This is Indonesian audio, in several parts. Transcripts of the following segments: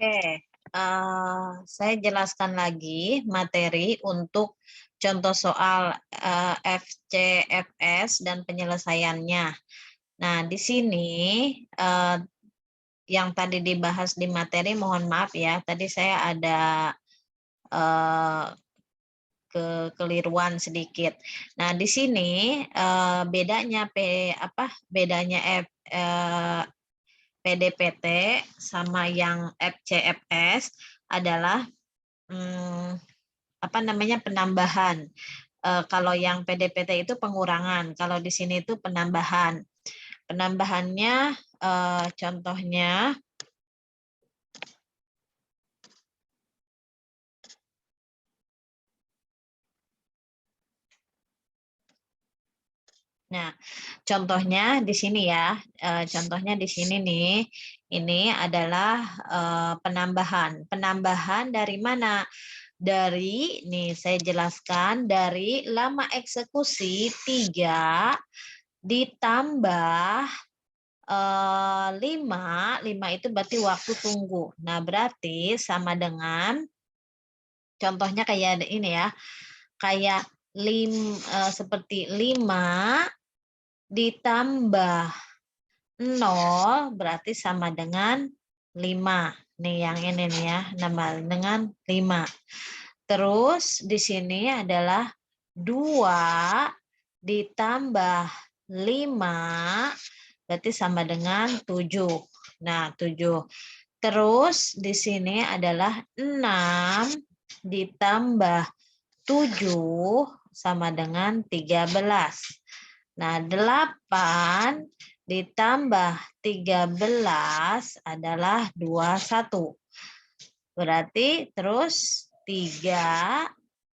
Oke, saya jelaskan lagi materi untuk contoh soal FCFS dan penyelesaiannya. Nah, di sini yang tadi dibahas di materi, mohon maaf ya, tadi saya ada kekeliruan sedikit. Nah, di sini bedanya PDPT sama yang FCFS adalah penambahan. Kalau yang PDPT itu pengurangan, kalau di sini itu penambahan. Penambahannya contohnya Nah, contohnya di sini ya. Contohnya di sini nih. Ini adalah penambahan. Penambahan dari mana? Dari, nih saya jelaskan, dari lama eksekusi 3 ditambah 5 itu berarti waktu tunggu. Nah, berarti sama dengan, contohnya kayak ini ya, kayak seperti 5 ditambah 0 berarti sama dengan 5. Nih yang ini nih ya, nama dengan 5. Terus di sini adalah 2 ditambah 5 berarti sama dengan 7. Nah, 7. Terus di sini adalah 6 ditambah 7 sama dengan 13. Nah, 8 ditambah 13 adalah 21. Berarti terus 3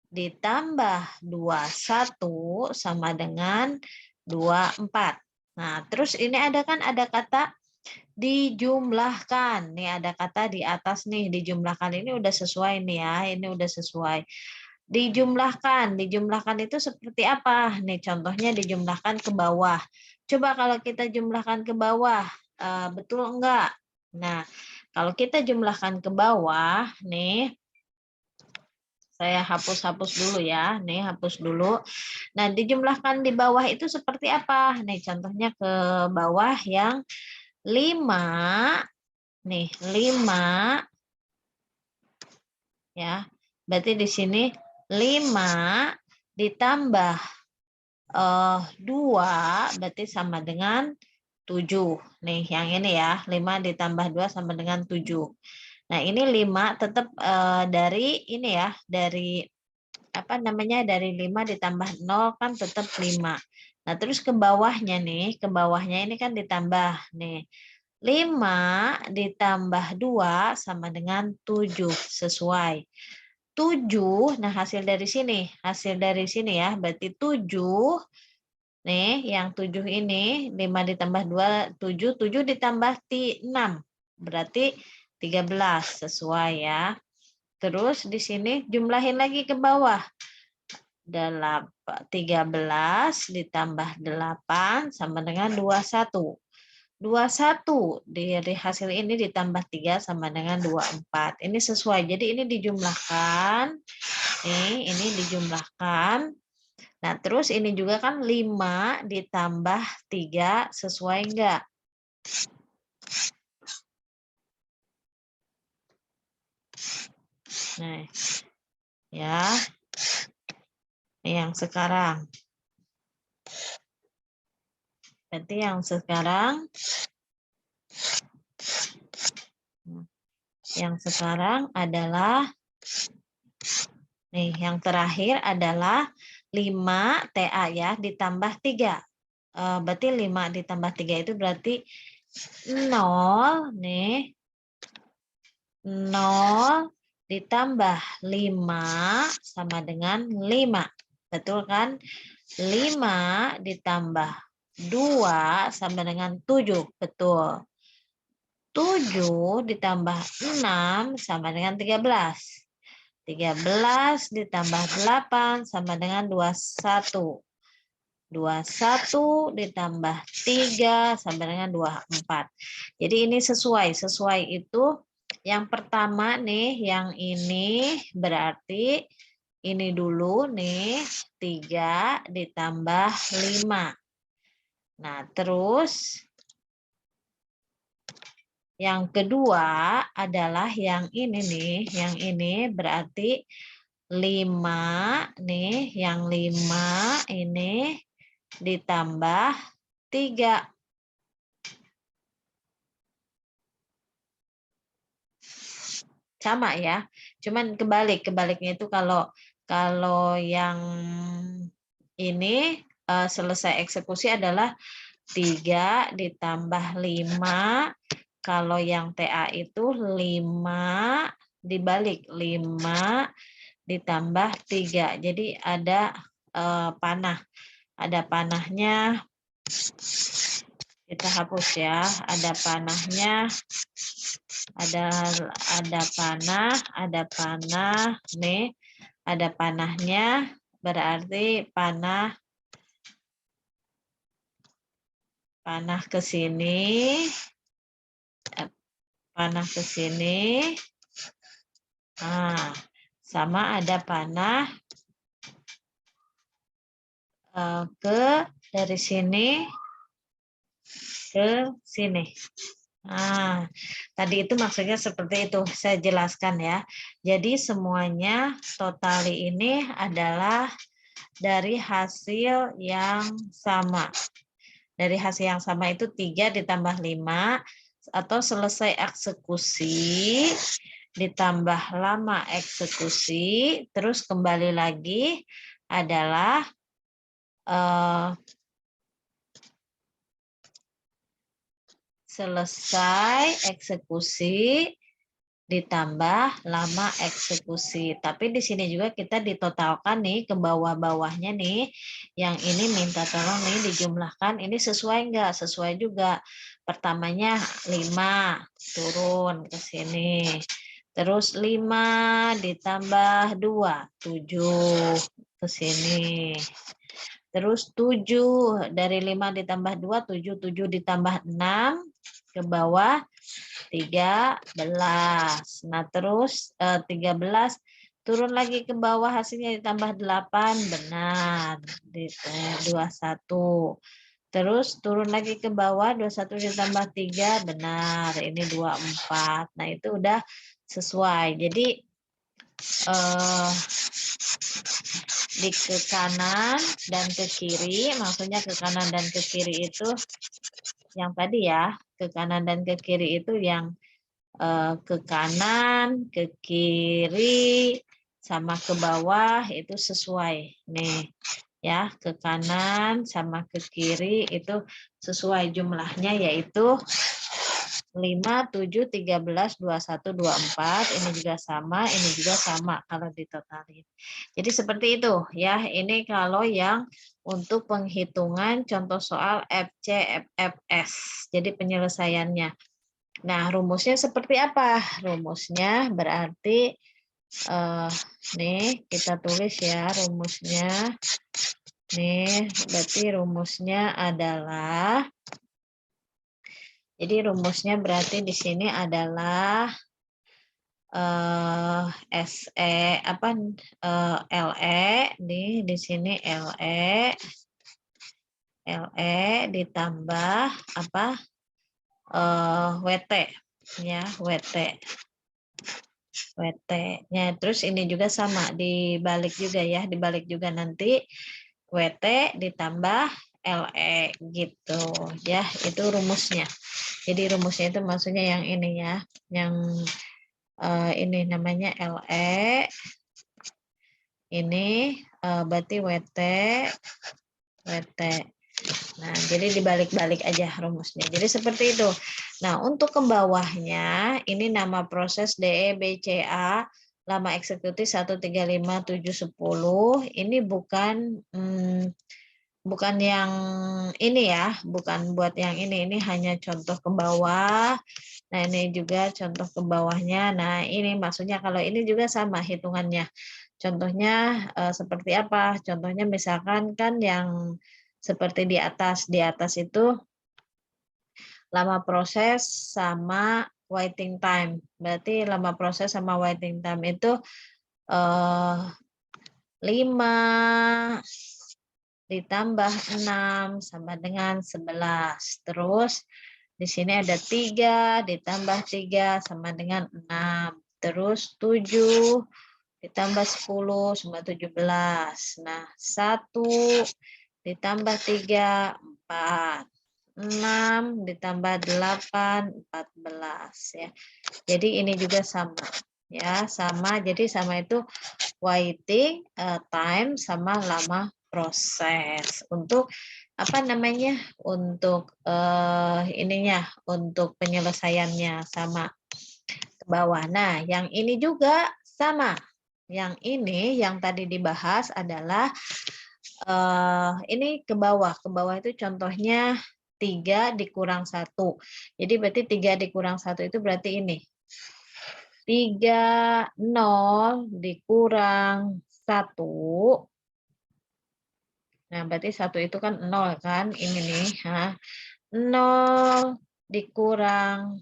ditambah 21 sama dengan 24. Nah, terus ini ada kata dijumlahkan. Nih ada kata di atas nih, dijumlahkan. Ini udah sesuai nih ya, ini udah sesuai. Dijumlahkan itu seperti apa? Nih contohnya dijumlahkan ke bawah. Coba kalau kita jumlahkan ke bawah, betul enggak? Nah, kalau kita jumlahkan ke bawah, nih, saya hapus dulu ya. Nih, hapus dulu. Nah, dijumlahkan di bawah itu seperti apa? Nih, contohnya ke bawah yang 5. Nih, 5. Ya, berarti di sini 5 ditambah 2 berarti sama dengan 7. Nih, yang ini ya, 5 ditambah 2 sama dengan 7. Nah, ini 5 tetap dari ini ya, dari dari 5 ditambah 0 kan tetap 5. Nah, terus ke bawahnya nih, ke bawahnya ini kan ditambah nih. 5 ditambah 2 sama dengan 7, sesuai. 7, nah hasil dari sini ya, berarti 7. Nih, yang 7 ini 5 ditambah 2 7, 7 ditambah 6 berarti 13, sesuai ya. Terus di sini jumlahin lagi ke bawah. 13 ditambah 8 sama dengan 21. 21 dari hasil ini ditambah 3 sama dengan 24. Ini sesuai. Jadi ini dijumlahkan. Nih, ini dijumlahkan. Nah, terus ini juga kan 5 ditambah 3 sesuai enggak? Nah, ya. Ini yang sekarang. Berarti yang sekarang adalah nih, yang terakhir adalah 5 TA ya ditambah 3. Berarti 5 ditambah 3 itu berarti 0 nih. 0 ditambah 5 sama dengan 5. Betul kan? 5 ditambah 2 sama dengan 7. Betul. 7 ditambah 6 sama dengan 13. 13 ditambah 8 sama dengan 21. 21 ditambah 3 sama dengan 24. Jadi ini sesuai. Sesuai itu Yang pertama nih, yang ini berarti ini dulu nih 3 ditambah 5. Nah, terus yang kedua adalah yang ini nih, yang ini berarti 5 nih, yang 5 ini ditambah 3. Sama ya, cuman kebaliknya itu kalau yang ini selesai eksekusi adalah 3 ditambah 5. Kalau yang TA itu 5 dibalik 5 ditambah 3. Jadi ada panah. Ada panahnya, kita hapus ya. Ada panahnya. Ada panah nih. Ada panahnya, berarti panah ke sini. Panah ke sini. Nah, sama ada panah dari sini ke sini. Nah, tadi itu maksudnya seperti itu, saya jelaskan ya. Jadi semuanya totali ini adalah dari hasil yang sama. Dari hasil yang sama itu 3 ditambah 5, atau selesai eksekusi, ditambah lama eksekusi, terus kembali lagi adalah selesai eksekusi ditambah lama eksekusi. Tapi di sini juga kita ditotalkan nih ke bawah-bawahnya nih. Yang ini minta tolong nih dijumlahkan. Ini sesuai enggak? Sesuai juga. Pertamanya 5 turun ke sini. Terus 5 ditambah 2, 7 ke sini. Terus 7 dari 5 ditambah 2, 7, 7 ditambah 6 ke bawah 13. Nah, terus 13 turun lagi ke bawah, hasilnya ditambah 8, benar. 21. Terus turun lagi ke bawah, 21 ditambah 3, benar. Ini 24. Nah, itu udah sesuai. Jadi di ke kanan dan ke kiri, maksudnya ke kanan dan ke kiri itu yang tadi ya, ke kanan dan ke kiri itu yang ke kanan, ke kiri, sama ke bawah itu sesuai nih ya. Ke kanan sama ke kiri itu sesuai jumlahnya, yaitu 5, 7, 13, 21, 24. Ini juga sama kalau ditotalin. Jadi seperti itu ya. Ini kalau yang untuk penghitungan contoh soal FC, FFS. Jadi penyelesaiannya. Nah, rumusnya seperti apa? Rumusnya berarti nih kita tulis ya rumusnya. Nih, berarti rumusnya adalah, jadi rumusnya berarti di sini adalah SE apa LE di sini LE ditambah apa WT ya, WT-nya. Terus ini juga sama, dibalik juga ya, dibalik juga nanti WT ditambah LE gitu ya. Itu rumusnya. Jadi rumusnya itu maksudnya yang ini ya, yang ini namanya LE, ini berarti WT. Nah, jadi dibalik-balik aja rumusnya. Jadi seperti itu. Nah, untuk ke bawahnya, ini nama proses DEBCA, lama eksekusi 1, 3, 5, 7, 10. Ini bukan yang ini ya, bukan buat yang ini hanya contoh ke bawah. Nah, ini juga contoh ke bawahnya. Nah, ini maksudnya kalau ini juga sama hitungannya. Contohnya seperti apa? Contohnya misalkan kan yang seperti di atas itu lama proses sama waiting time. Berarti lama proses sama waiting time itu 5 ditambah 6 sama dengan 11. Terus di sini ada 3 ditambah 3 sama dengan 6. Terus 7 ditambah 10 sama 17. Nah, 1 ditambah 3, 4. 6 ditambah 8, 14 ya. Jadi ini juga sama ya, sama. Jadi sama itu waiting time sama lama proses. Untuk apa namanya? Untuk ininya, untuk penyelesaiannya sama ke bawah. Nah, yang ini juga sama. Yang ini yang tadi dibahas adalah ini ke bawah. Ke bawah itu contohnya 3 dikurang 1. Jadi berarti 3 dikurang 1 itu berarti ini. 3, 0 dikurang 1. Nah, berarti 1 itu kan 0 kan? Ini nih. 0 dikurang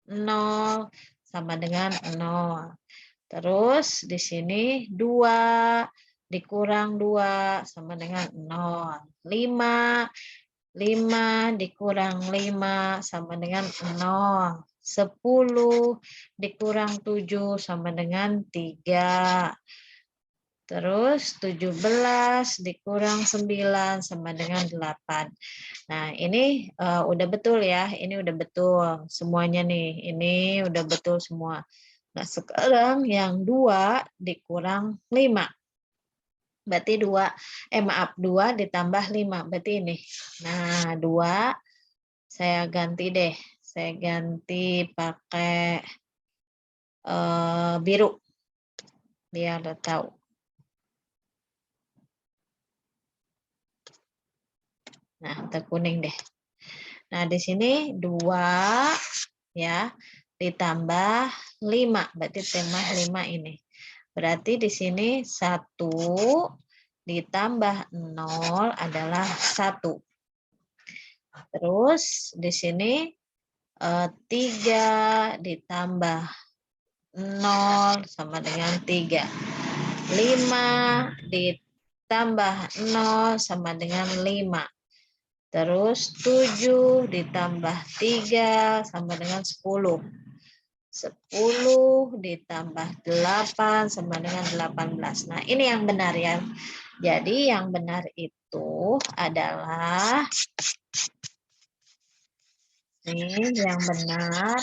0 sama dengan 0. Terus di sini 2 dikurang 2 sama dengan 0. 5 dikurang 5 sama dengan 0. 10 dikurang 7 sama dengan 3. Terus 17 dikurang 9 sama dengan 8. Nah, ini udah betul ya. Ini udah betul semuanya nih. Ini udah betul semua. Nah, sekarang yang 2 dikurang 5. Berarti 2 ditambah 5. Berarti ini. Nah, 2 saya ganti deh. Saya ganti pakai biru. Biar udah tahu. Nah, kuning deh. Nah, di sini 2 ya ditambah 5. Berarti tambah 5 ini. Berarti di sini 1 ditambah 0 adalah 1. Terus di sini 3 ditambah 0 sama dengan 3. 5 ditambah 0 sama dengan 5. Terus 7 ditambah 3 sama dengan 10. 10 ditambah 8 sama dengan 18. Nah, ini yang benar ya. Jadi yang benar itu adalah ini yang benar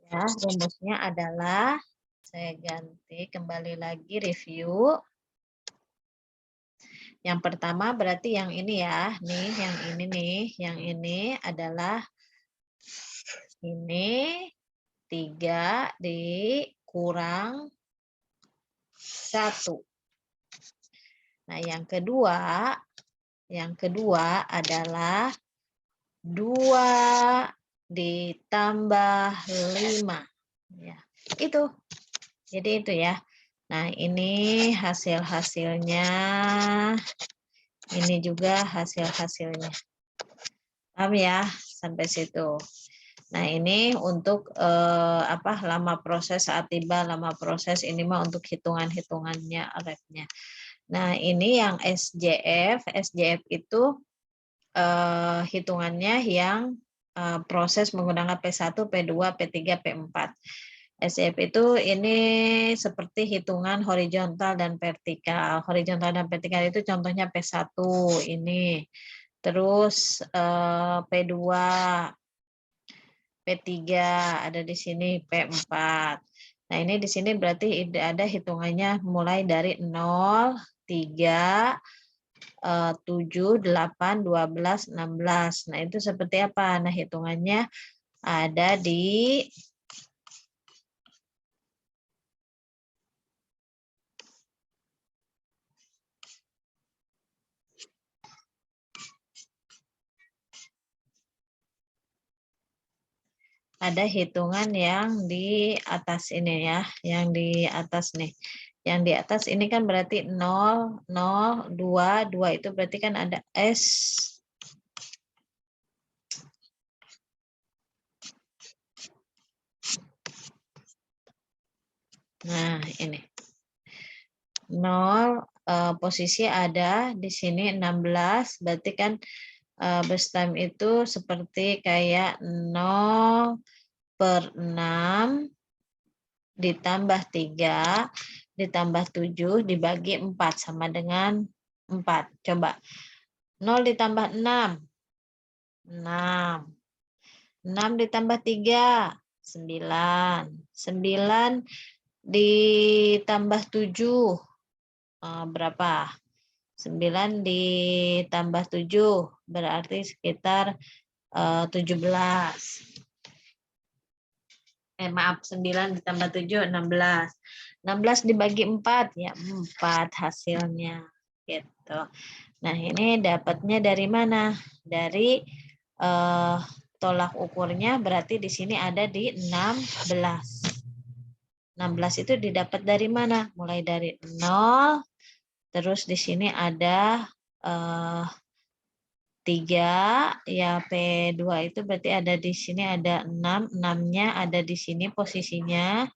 ya, rumusnya adalah saya ganti kembali lagi review. Yang pertama berarti yang ini ya, nih yang ini nih, yang ini adalah ini 3 dikurang 1. Nah, yang kedua adalah 2 ditambah 5. Ya, itu. Jadi itu ya. Nah, ini hasil-hasilnya. Ini juga hasil-hasilnya. Paham ya? Sampai situ. Nah, ini untuk lama proses saat tiba, lama proses ini mah untuk hitungan-hitungannya rep-nya. Nah, ini yang SJF. SJF itu hitungannya yang proses menggunakan P1, P2, P3, P4. SJF itu ini seperti hitungan horizontal dan vertikal. Horizontal dan vertikal itu contohnya P1 ini. Terus P2, P3 ada di sini, P4. Nah, ini di sini berarti ada hitungannya mulai dari 0, 3, 7, 8, 12, 16. Nah, itu seperti apa? Nah, hitungannya ada di hitungan yang di atas ini ya, yang di atas nih. Yang di atas ini kan berarti 0, 0, 2, 2 itu berarti kan ada S. ini. 0 posisi ada di sini 16, berarti kan base time itu seperti kayak 0/6 ditambah 3 ditambah 7 dibagi 4 sama dengan 4. Coba 0 ditambah 6, 6. 6 ditambah 3, 9. 9 ditambah 7, berapa? 9 ditambah 7, berarti sekitar 17. Maaf, 9 ditambah 7, 16. 16 dibagi 4, ya 4 hasilnya. Gitu. Nah, ini dapatnya dari mana? Dari tolak ukurnya berarti di sini ada di 16. 16 itu didapat dari mana? Mulai dari 0, terus di sini ada 3, ya P2 itu berarti ada di sini ada 6, 6-nya ada di sini posisinya.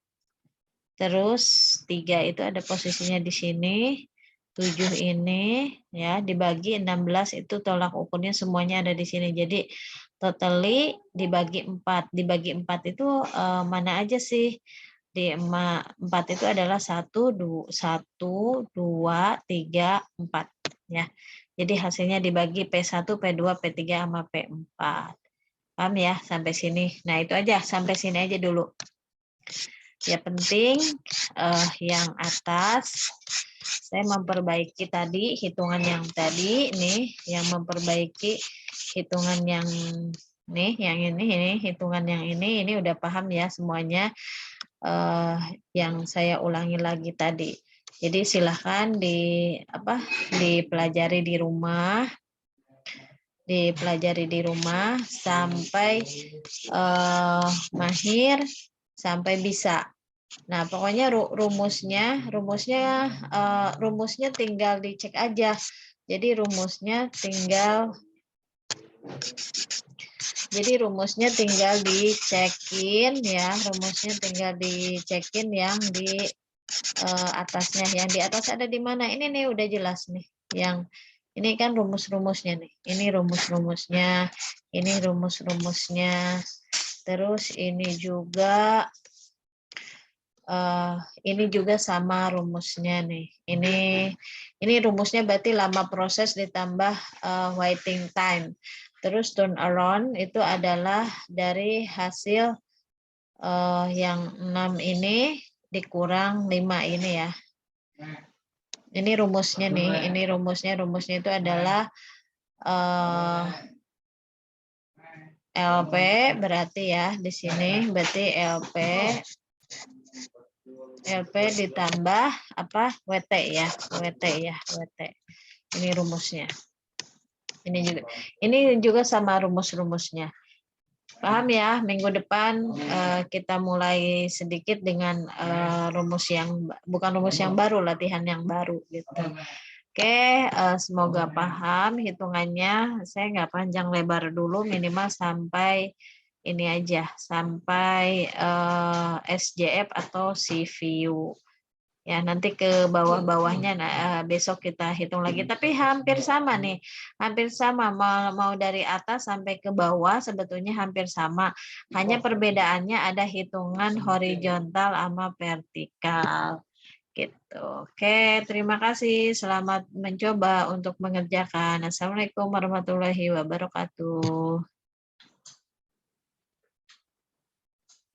Terus 3 itu ada posisinya di sini. 7 ini ya dibagi 16 itu tolak ukurnya semuanya ada di sini. Jadi totally dibagi 4. Dibagi 4 itu mana aja sih? Di 4 itu adalah 1, 2, 3, 4 ya. Jadi hasilnya dibagi P1, P2, P3 sama P4. Paham ya sampai sini? Nah, itu aja sampai sini aja dulu. Ya penting yang atas saya memperbaiki tadi hitungan yang tadi nih, yang memperbaiki hitungan yang nih, yang ini hitungan yang ini udah paham ya semuanya. Yang saya ulangi lagi tadi. Jadi silahkan dipelajari di rumah, sampai mahir, sampai bisa. Nah, pokoknya rumusnya tinggal dicek aja. Jadi rumusnya tinggal dicekin ya, yang di atasnya. Yang di atas ada di mana? Ini nih udah jelas nih. Yang ini kan rumus-rumusnya nih. Ini rumus-rumusnya. Terus ini juga sama rumusnya nih. Ini rumusnya berarti lama proses ditambah waiting time. Terus turnaround itu adalah dari hasil yang 6 ini dikurang 5 ini ya. Ini rumusnya nih. Rumusnya itu adalah LP berarti ya di sini berarti LP ditambah WT ya. Ini rumusnya. Ini juga sama rumusnya. Paham ya? Minggu depan kita mulai sedikit dengan bukan rumus yang baru, latihan yang baru gitu. Oke, semoga paham hitungannya. Saya nggak panjang lebar dulu, minimal sampai ini aja, sampai SJF atau CVU. Ya, nanti ke bawah-bawahnya besok kita hitung lagi. Tapi hampir sama nih, mau dari atas sampai ke bawah sebetulnya hampir sama. Hanya perbedaannya ada hitungan horizontal sama vertikal. Gitu. Oke, terima kasih. Selamat mencoba untuk mengerjakan. Assalamualaikum warahmatullahi wabarakatuh.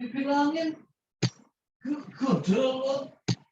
Dibilangin, gede loh.